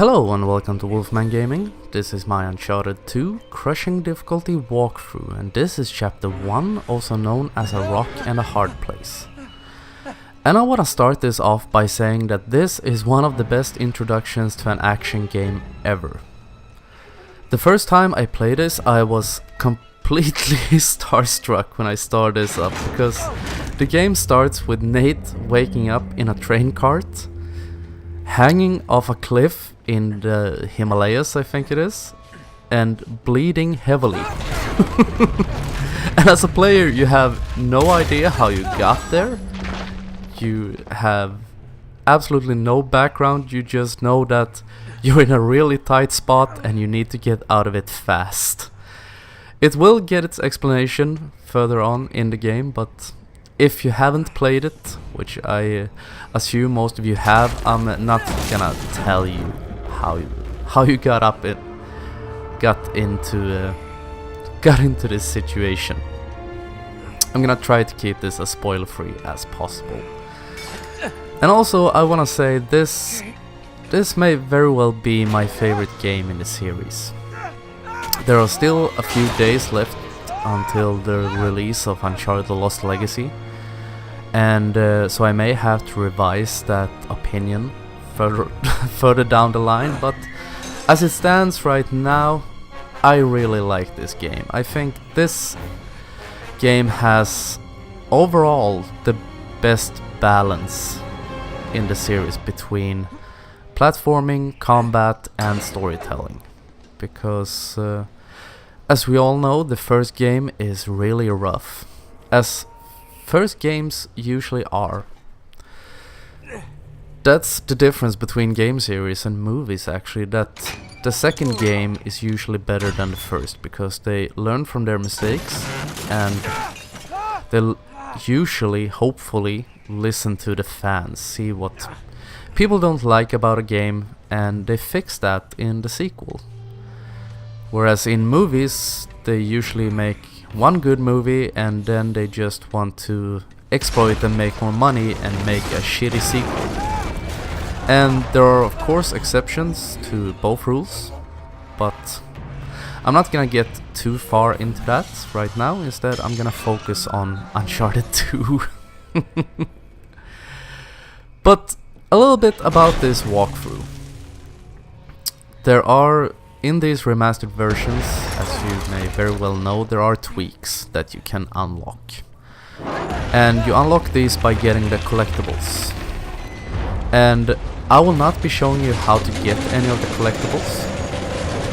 Hello and welcome to Wolfman Gaming. This is my Uncharted 2 Crushing Difficulty walkthrough, and this is chapter 1, also known as a rock and a hard place. And I want to start this off by saying that this is one of the best introductions to an action game ever. The first time I played this, I was completely starstruck when I started this up, because the game starts with Nate waking up in a train cart, hanging off a cliff in the Himalayas, I think it is, and bleeding heavily. And as a player, you have no idea how you got there. You have absolutely no background. You just know that you're in a really tight spot and you need to get out of it fast. It will get its explanation further on in the game, but if you haven't played it, which I assume most of you have, I'm not gonna tell you how you got into this situation. I'm gonna try to keep this as spoiler-free as possible. And also, I wanna say this may very well be my favorite game in the series. There are still a few days left until the release of Uncharted: The Lost Legacy, and so I may have to revise that opinion further down the line, but as it stands right now, I really like this game. I think this game has overall the best balance in the series between platforming, combat and storytelling, because as we all know, the first game is really rough, as first games usually are. That's the difference between game series and movies, actually, that the second game is usually better than the first, because they learn from their mistakes and they'll usually, hopefully, listen to the fans, see what people don't like about a game, and they fix that in the sequel. Whereas in movies, they usually make one good movie and then they just want to exploit and make more money and make a shitty sequel. And there are of course exceptions to both rules, but I'm not gonna get too far into that right now. Instead, I'm gonna focus on Uncharted 2. But a little bit about this walkthrough. There are, in these remastered versions, as you may very well know, there are tweaks that you can unlock. And you unlock these by getting the collectibles. And I will not be showing you how to get any of the collectibles,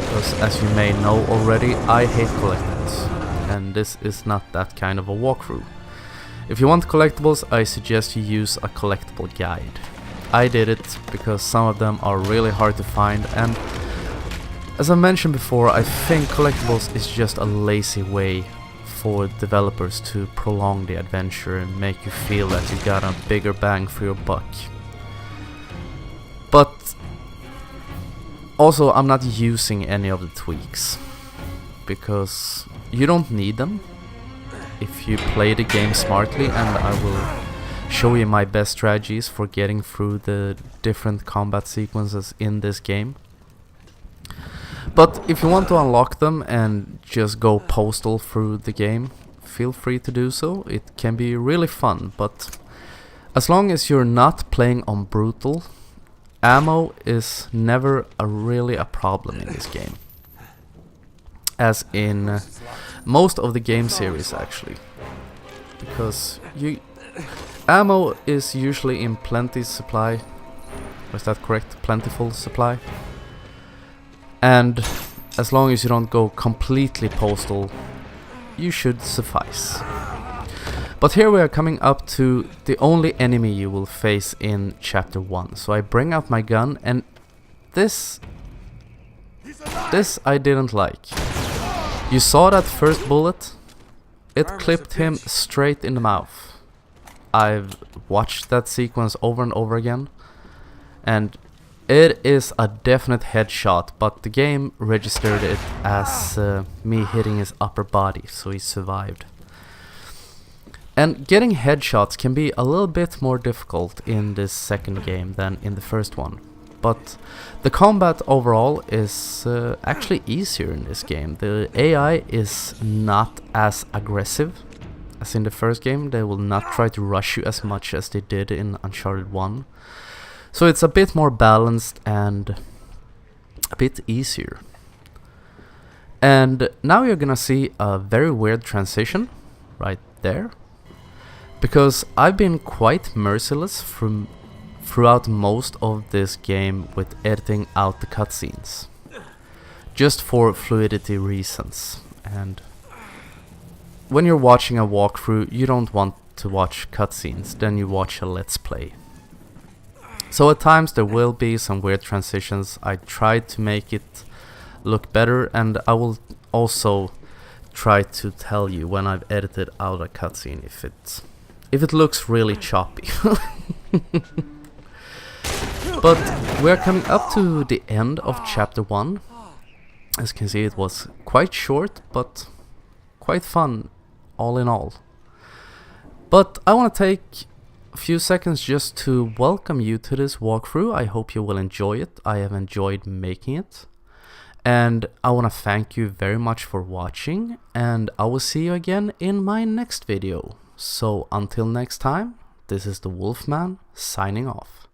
because as you may know already, I hate collectibles, and this is not that kind of a walkthrough. If you want collectibles, I suggest you use a collectible guide. I did it because some of them are really hard to find, and as I mentioned before, I think collectibles is just a lazy way for developers to prolong the adventure and make you feel that you got a bigger bang for your buck. But also, I'm not using any of the tweaks, because you don't need them if you play the game smartly, and I will show you my best strategies for getting through the different combat sequences in this game. But if you want to unlock them and just go postal through the game, feel free to do so. It can be really fun, but as long as you're not playing on brutal, ammo is never really a problem in this game, as in most of the game series actually, because ammo is usually in plenty supply. Was that correct? Plentiful supply. And as long as you don't go completely postal, you should suffice. But here we are coming up to the only enemy you will face in chapter 1. So I bring out my gun, and this I didn't like. You saw that first bullet? It clipped him straight in the mouth. I've watched that sequence over and over again, and it is a definite headshot, but the game registered it as me hitting his upper body, so he survived. And getting headshots can be a little bit more difficult in this second game than in the first one. but the combat overall is actually easier in this game. The AI is not as aggressive as in the first game. They will not try to rush you as much as they did in Uncharted 1. So it's a bit more balanced and a bit easier. And now you're gonna see a very weird transition right there, because I've been quite merciless throughout most of this game with editing out the cutscenes, just for fluidity reasons. And when you're watching a walkthrough, you don't want to watch cutscenes, then you watch a let's play. So at times there will be some weird transitions. I tried to make it look better, and I will also try to tell you when I've edited out a cutscene if it looks really choppy. But we're coming up to the end of chapter 1. As you can see, it was quite short but quite fun all in all. But I want to take a few seconds just to welcome you to this walkthrough. I hope you will enjoy it. I have enjoyed making it. And I want to thank you very much for watching, and I will see you again in my next video. So until next time, this is the Wolfman signing off.